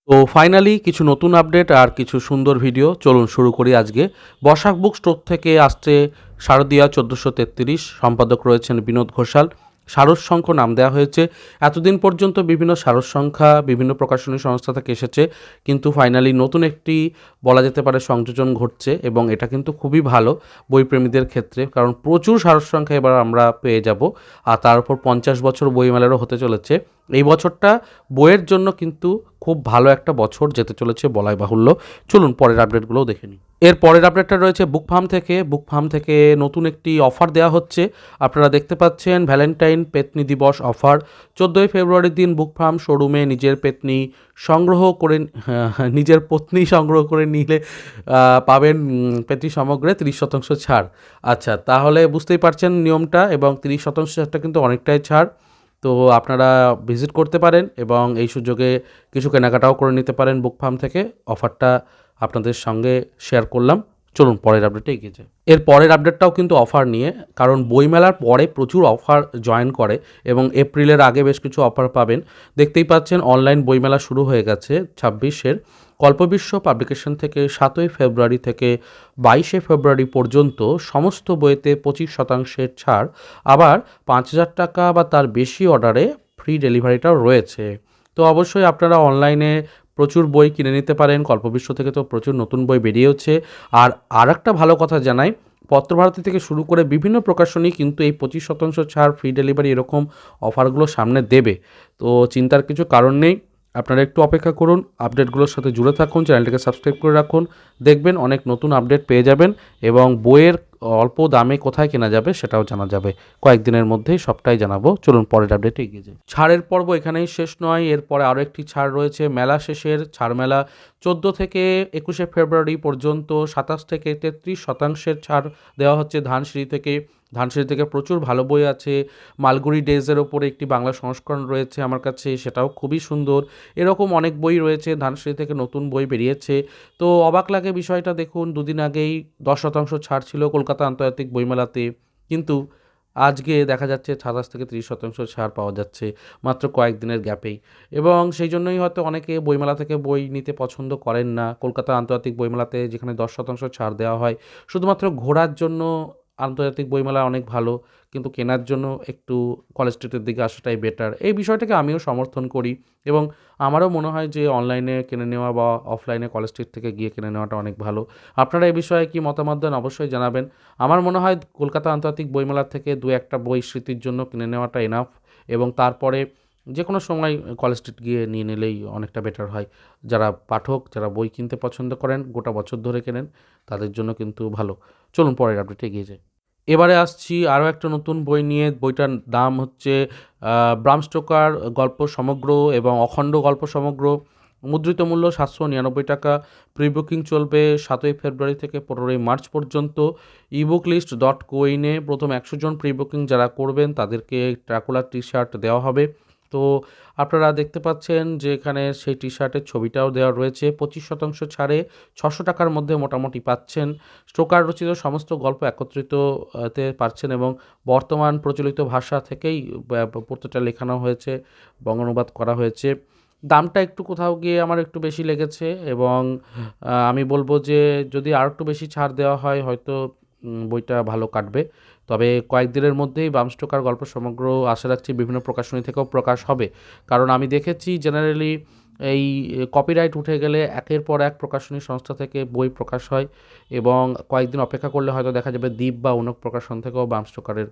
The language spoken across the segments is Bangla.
তো ফাইনালি কিছু নতুন আপডেট আর কিছু সুন্দর ভিডিও চলুন শুরু করি আজকে। বসাক বুক স্টোর থেকে আসছে শারদিয়া ১৪৩৩, সম্পাদক রয়েছেন বিনোদ ঘোষাল। সারসংখ্য নাম দেওয়া হয়েছে। এতদিন পর্যন্ত বিভিন্ন সারসংখ্যা বিভিন্ন প্রকাশনী সংস্থা থেকে এসেছে, কিন্তু ফাইনালি নতুন একটি বলা যেতে পারে সংযোজন ঘটছে এবং এটা কিন্তু খুবই ভালো বইপ্রেমীদের ক্ষেত্রে, কারণ প্রচুর সারসংখ্যা এবার আমরা পেয়ে যাব। আর তার উপর ৫০ বছর বইমেলারও হতে চলেছে। এই বছরটা বইয়ের জন্য কিন্তু খুব ভালো একটা বছর যেতে চলেছে বলাই বাহুল্য। চলুন পরের আপডেটগুলোও দেখে নিই। এর পরের আপডেটটা রয়েছে বুক ফার্ম থেকে নতুন একটি অফার দেওয়া হচ্ছে। আপনারা দেখতে পাচ্ছেন ভ্যালেন্টাইন পেতনি দিবস অফার। ১৪ই ফেব্রুয়ারির দিন বুক ফার্ম শোরুমে নিজের পেতনি সংগ্রহ করে নিজের পত্নী সংগ্রহ করে নিলে পাবেন পেতনি সমগ্রে ৩০% ছাড়। আচ্ছা, তাহলে বুঝতেই পারছেন নিয়মটা, এবং ৩০% ছাড়টা কিন্তু অনেকটাই ছাড়। তো আপনারা ভিজিট করতে পারেন এবং এই সুযোগে কিছু কেনাকাটাও করে নিতে পারেন বুক ফার্ম থেকে। অফারটা আপনাদের সঙ্গে শেয়ার করলাম। চলুন পরের আপডেটে এগিয়ে যাই। এর পরের আপডেটটাও কিন্তু অফার নিয়ে, কারণ বইমেলার পরে প্রচুর অফার জয়েন করে এবং এপ্রিলের আগে বেশ কিছু অফার পাবেন। দেখতেই পাচ্ছেন অনলাইন বইমেলা শুরু হয়ে গেছে ২৬-এর। কল্পবিশ্ব পাবলিকেশন থেকে ৭ই ফেব্রুয়ারি থেকে ২২শে ফেব্রুয়ারি পর্যন্ত সমস্ত বইতে ২৫% ছাড়। আবার ৫,০০০ টাকা বা তার বেশি অর্ডারে ফ্রি ডেলিভারিটাও রয়েছে। তো অবশ্যই আপনারা অনলাইনে প্রচুর বই কিনে নিতে পারেন। কল্পবিশ্ব থেকে তো প্রচুর নতুন বই বেরিয়েছে। আর একটা ভালো কথা জানাই, পত্রভারতী থেকে শুরু করে বিভিন্ন প্রকাশনী কিন্তু এই ২৫% ছাড়, ফ্রি ডেলিভারি এরকম অফারগুলো সামনে দেবে। তো চিন্তার কিছু কারণ নেই। আপনারা একটু অপেক্ষা করুন, আপডেটগুলোর সাথে জুড়ে থাকুন, চ্যানেলটাকে সাবস্ক্রাইব করে রাখুন। দেখবেন অনেক নতুন আপডেট পেয়ে যাবেন এবং বইয়ের অল্প দামে কোথায় কেনা যাবে সেটাও জানা যাবে। কয়েকদিনের মধ্যেই সবটাই জানাবো। চলুন পরের আপডেটে এগিয়ে যাই। ছাড়ের পর্ব এখানেই শেষ নয়, এরপরে আরও একটি ছাড় রয়েছে। মেলা শেষের ছাড় মেলা ১৪ থেকে ২১শে ফেব্রুয়ারি পর্যন্ত ২৭ থেকে ৩৩% ছাড় দেওয়া হচ্ছে ধানসিঁড়ি থেকে প্রচুর ভালো বই আছে। মালগুড়ি ডেজের ওপরে একটি বাংলা সংস্করণ রয়েছে আমার কাছে, সেটাও খুবই সুন্দর। এরকম অনেক বই রয়েছে, ধানসিঁড়ি থেকে নতুন বই বেরিয়েছে। তো অবাক লাগে বিষয়টা, দেখুন দুদিন আগেই ১০% ছাড় ছিল কলকাতা আন্তর্জাতিক বইমেলাতে, কিন্তু আজকে দেখা যাচ্ছে ২৭ থেকে ৩০% ছাড় পাওয়া যাচ্ছে মাত্র কয়েকদিনের গ্যাপেই। এবং সেই জন্যই হয়তো অনেকে বইমেলা থেকে বই নিতে পছন্দ করেন না। কলকাতা আন্তর্জাতিক বইমেলাতে যেখানে ১০% ছাড় দেওয়া হয়, শুধুমাত্র ঘোরার জন্য আন্তর্জাতিক বইমেলা অনেক ভালো, কিন্তু কেনার জন্য একটু কলেজ স্ট্রিটের দিকে আসাটাই বেটার। এই বিষয়টাকে আমিও সমর্থন করি এবং আমারও মনে হয় যে অনলাইনে কিনে নেওয়া বা অফলাইনে কলেজ স্ট্রিট থেকে গিয়ে কিনে নেওয়াটা অনেক ভালো। আপনারা এই বিষয়ে কি মতামত দেন অবশ্যই জানাবেন। আমার মনে হয় কলকাতা আন্তর্জাতিক বইমেলা থেকে ২-১টা বই স্মৃতির জন্য কিনে নেওয়াটা এনাফ, এবং তারপরে যে কোনো সময় কলেজ স্ট্রিট গিয়ে নিয়ে নিলেই অনেকটা বেটার হয়। যারা পাঠক, যারা বই কিনতে পছন্দ করেন, গোটা বছর ধরে কেনেন, তাদের জন্য কিন্তু ভালো। চলুন পরের আপডেটে এগিয়ে যাই। এবারে আসছি আরও একটা নতুন বই নিয়ে। বইটার দাম হচ্ছে ব্রাম স্টোকার গল্প সমগ্র এবং অখণ্ড গল্প সমগ্র। মুদ্রিত মূল্য ৭৯৯ টাকা। প্রি বুকিং চলবে ৭ই ফেব্রুয়ারি থেকে ১৫ই মার্চ পর্যন্ত। ইবুক লিস্ট ডট কোইনে প্রথম ১০০ জন প্রি বুকিং যারা করবেন তাদেরকে ড্রাকুলার টি শার্ট দেওয়া হবে। তো আপনারা দেখতে পাচ্ছেন যে এখানে সেই টি শার্টের ছবিটাও দেওয়া রয়েছে। ২৫% ছাড়ে ৬০০ টাকার মধ্যে মোটামুটি পাচ্ছেন। স্টোকার রচিত সমস্ত গল্প একত্রিত তে পারছেন এবং বর্তমান প্রচলিত ভাষা থেকেই প্রত্যেকটা লেখানো হয়েছে, বঙ্গানুবাদ করা হয়েছে। দামটা একটু কোথাও গিয়ে আমার একটু বেশি লেগেছে এবং আমি বলব যে যদি আরেকটু বেশি ছাড় দেওয়া হয় হয়তো বইটা ভালো কাটবে। তবে কয়েকদিনের মধ্যেই ব্রাম স্টোকার গল্প সমগ্র আশা রাখছি বিভিন্ন প্রকাশনী থেকেও প্রকাশ হবে। কারণ আমি দেখেছি জেনারেলি এই কপিরাইট উঠে গেলে একের পর এক প্রকাশনী সংস্থা থেকে বই প্রকাশ হয় এবং কয়েকদিন অপেক্ষা করলে হয়তো দেখা যাবে দ্বীপ বা অন্য প্রকাশন থেকেও ব্রাম স্টোকারের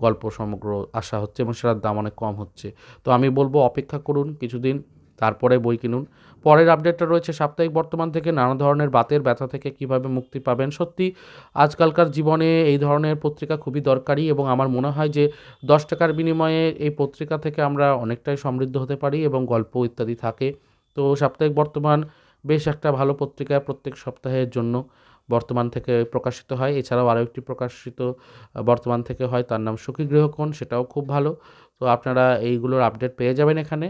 গল্প সমগ্র আসা হচ্ছে এবং সেটার দাম অনেক কম হচ্ছে। তো আমি বলব অপেক্ষা করুন কিছুদিন, তারপরে বই কিনুন। পরের আপডেটটা রয়েছে সাপ্তাহিক বর্তমান থেকে। নানা ধরনের বাতের ব্যথা থেকে কিভাবে মুক্তি পাবেন। সত্যি আজকালকার জীবনে এই ধরনের পত্রিকা খুবই দরকারি এবং আমার মনে হয় যে ১০ টাকার বিনিময়ে এই পত্রিকা থেকে আমরা অনেকটাই সমৃদ্ধ হতে পারি এবং গল্প ইত্যাদি থাকে। তো সাপ্তাহিক বর্তমান বেশ একটা ভালো পত্রিকা, প্রত্যেক সপ্তাহের জন্য বর্তমান থেকে প্রকাশিত হয়। এছাড়াও আরও একটি প্রকাশিত বর্তমান থেকে হয়, তার নাম সখী গৃহকোণ, সেটাও খুব ভালো। তো আপনারা এইগুলোর আপডেট পেয়ে যাবেন এখানে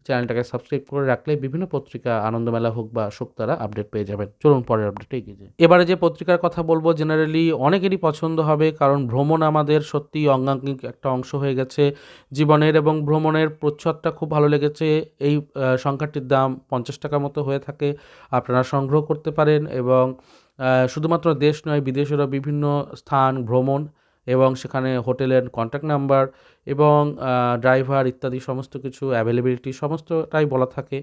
চ্যানেলটাকে সাবস্ক্রাইব করে রাখলে বিভিন্ন পত্রিকা আনন্দমেলা হোক বা শুকতারা আপডেট পেয়ে যাবেন। চলুন পরের আপডেটে এগিয়ে যাই। এবারে যে পত্রিকার কথা বলবো জেনারেলি অনেকেরই পছন্দ হবে, কারণ ভ্রমণ আমাদের সত্যিই অঙ্গাঙ্গিক একটা অংশ হয়ে গেছে জীবনের, এবং ভ্রমণের প্রচ্ছদটা খুব ভালো লেগেছে। এই সংখ্যাটির দাম 50 টাকা মতো হয়ে থাকে, আপনারা সংগ্রহ করতে পারেন। এবং শুধুমাত্র দেশ নয়, বিদেশেরও বিভিন্ন স্থান ভ্রমণ, এবং সেখানে হোটেলের কন্ট্যাক্ট নাম্বার এবং ড্রাইভার ইত্যাদি সমস্ত কিছু অ্যাভেলেবিলিটি সমস্তটাই বলা থাকে।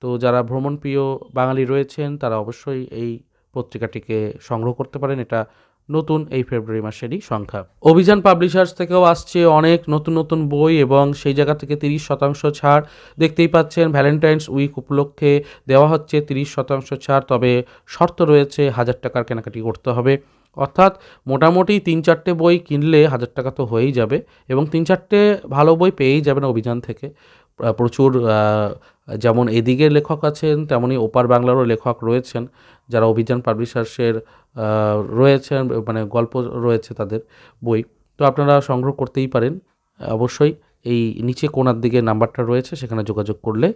তো যারা ভ্রমণপ্রিয় বাঙালি রয়েছেন তারা অবশ্যই এই পত্রিকাটিকে সংগ্রহ করতে পারেন। এটা নতুন এই ফেব্রুয়ারি মাসেরই সংখ্যা। অভিযান পাবলিশার্স থেকেও আসছে অনেক নতুন নতুন বই, এবং সেই জায়গা থেকে 30% ছাড় দেখতেই পাচ্ছেন। ভ্যালেন্টাইন্স উইক উপলক্ষে দেওয়া হচ্ছে 30% ছাড়, তবে শর্ত রয়েছে 1000 টাকার কেনাকাটি করতে হবে। অর্থাৎ মোটামুটি 3-4টে বই কিনলে 1000 টাকা তো হয়েই যাবে, এবং 3-4টে ভালো বই পেয়েই যাবেন অভিযান থেকে। প্রচুর যেমন এদিকের লেখক আছেন, তেমনই ওপার বাংলারও লেখক রয়েছেন যারা অভিযান পাবলিশার্সের রয়েছেন, মানে গল্প রয়েছে তাদের বই। তো আপনারা সংগ্রহ করতেই পারেন। অবশ্যই এই নিচে কোণার দিকে নাম্বারটা রয়েছে, সেখানে যোগাযোগ করলে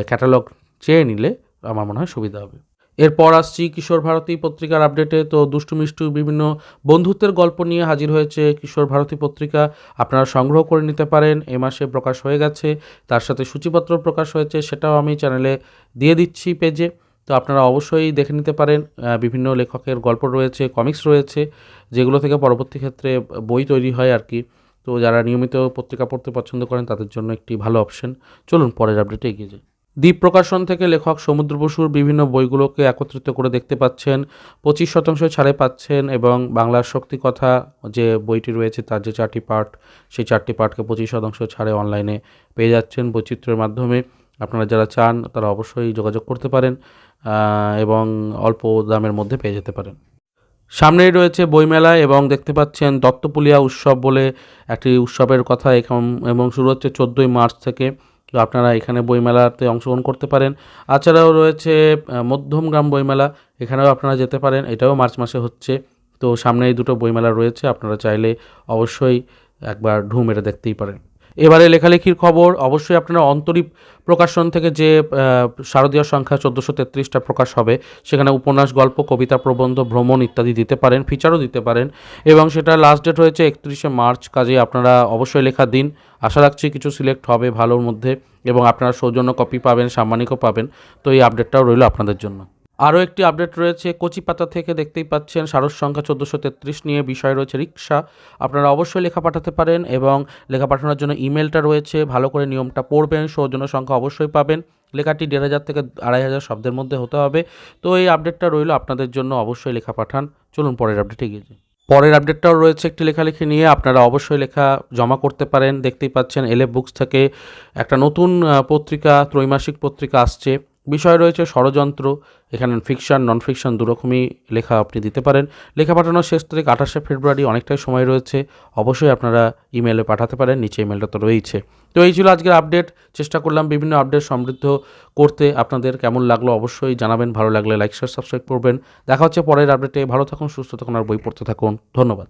ক্যাটালগ চেয়ে নিলে আমার মনে হয় সুবিধা হবে। এরপর আসছি কিশোর ভারতী পত্রিকার আপডেটে। তো দুষ্টু মিষ্টু বিভিন্ন বন্ধুত্বের গল্প নিয়ে হাজির হয়েছে কিশোর ভারতী পত্রিকা। আপনারা সংগ্রহ করে নিতে পারেন। এ মাসে প্রকাশ হয়ে গেছে, তার সাথে সূচিপত্র প্রকাশ হয়েছে, সেটাও আমি চ্যানেলে দিয়ে দিচ্ছি পেজে। তো আপনারা অবশ্যই দেখে নিতে পারেন। বিভিন্ন লেখকের গল্প রয়েছে, কমিক্স রয়েছে, যেগুলো থেকে পরবর্তী ক্ষেত্রে বই তৈরি হয় আর কি। তো যারা নিয়মিত পত্রিকা পড়তে পছন্দ করেন তাদের জন্য একটি ভালো অপশন। চলুন পরের আপডেটে এগিয়ে যাই। দ্বীপ প্রকাশন থেকে লেখক সমুদ্র বসুর বিভিন্ন বইগুলোকে একত্রিত করে দেখতে পাচ্ছেন। 25% ছাড়ে পাচ্ছেন, এবং বাংলার শক্তি কথা যে বইটি রয়েছে তার যে 4টি পার্ট, সেই 4টি পার্টকে 25% ছাড়ে অনলাইনে পেয়ে যাচ্ছেন বৈচিত্র্যের মাধ্যমে। আপনারা যারা চান তারা অবশ্যই যোগাযোগ করতে পারেন, এবং অল্প দামের মধ্যে পেয়ে যেতে পারেন। সামনেই রয়েছে বইমেলা, এবং দেখতে পাচ্ছেন দত্তপুলিয়া উৎসব বলে একটি উৎসবের কথা এবং শুরু হচ্ছে 14ই মার্চ থেকে। তো আপনারা এখানে বইমেলাতে অংশগ্রহণ করতে পারেন। এছাড়াও রয়েছে মধ্যমগ্রাম বইমেলা, এখানেও আপনারা যেতে পারেন, এটাও মার্চ মাসে হচ্ছে। তো সামনে এই দুটো বইমেলা রয়েছে, আপনারা চাইলে অবশ্যই একবার ঢু মেরে দেখতেই পারেন। এবারে লেখালেখির খবর। অবশ্যই আপনারা অন্তরীপ প্রকাশন থেকে যে শারদীয় সংখ্যা 1433টা প্রকাশ হবে, সেখানে উপন্যাস, গল্প, কবিতা, প্রবন্ধ, ভ্রমণ ইত্যাদি দিতে পারেন, ফিচারও দিতে পারেন, এবং সেটা লাস্ট ডেট হয়েছে 31শে মার্চ। কাজে আপনারা অবশ্যই লেখা দিন। আশা রাখছি কিছু সিলেক্ট হবে ভালোর মধ্যে, এবং আপনারা সৌজন্য কপি পাবেন, সাম্মানিকও পাবেন। তো এই আপডেটটাও রইল আপনাদের জন্য। আরও একটি আপডেট রয়েছে কচিপাতা থেকে, দেখতেই পাচ্ছেন সারস সংখ্যা 1433 নিয়ে বিষয় রয়েছে রিক্সা। আপনারা অবশ্যই লেখা পাঠাতে পারেন, এবং লেখা পাঠানোর জন্য ইমেলটা রয়েছে, ভালো করে নিয়মটা পড়বেন। সৌজন্য সংখ্যা অবশ্যই পাবেন। লেখাটি 1500 থেকে 2500 শব্দের মধ্যে হতে হবে। তো এই আপডেটটা রইল আপনাদের জন্য, অবশ্যই লেখা পাঠান। চলুন পরের আপডেটে গিয়ে যাই। পরের আপডেটটাও রয়েছে একটি লেখালেখি নিয়ে, আপনারা অবশ্যই লেখা জমা করতে পারেন। দেখতেই পাচ্ছেন এলএফ বুকস থেকে একটা নতুন পত্রিকা, ত্রৈমাসিক পত্রিকা আসছে। বিষয় রয়েছে ষড়যন্ত্র। এখানে ফিকশন, নন ফিকশন দুরকমই লেখা আপনি দিতে পারেন। লেখা পাঠানোর শেষ তারিখ 28শে ফেব্রুয়ারি, অনেকটাই সময় রয়েছে। অবশ্যই আপনারা ইমেলে পাঠাতে পারেন, নিচে ইমেলটা তো রয়েছে। তো এই ছিল আজকের আপডেট। চেষ্টা করলাম বিভিন্ন আপডেট সমৃদ্ধ করতে। আপনাদের কেমন লাগলো অবশ্যই জানাবেন। ভালো লাগলে লাইক, শেয়ার, সাবস্ক্রাইব করবেন। দেখা হচ্ছে পরের আপডেটে। ভালো থাকুন, সুস্থ থাকুন, আর বই পড়তে থাকুন। ধন্যবাদ।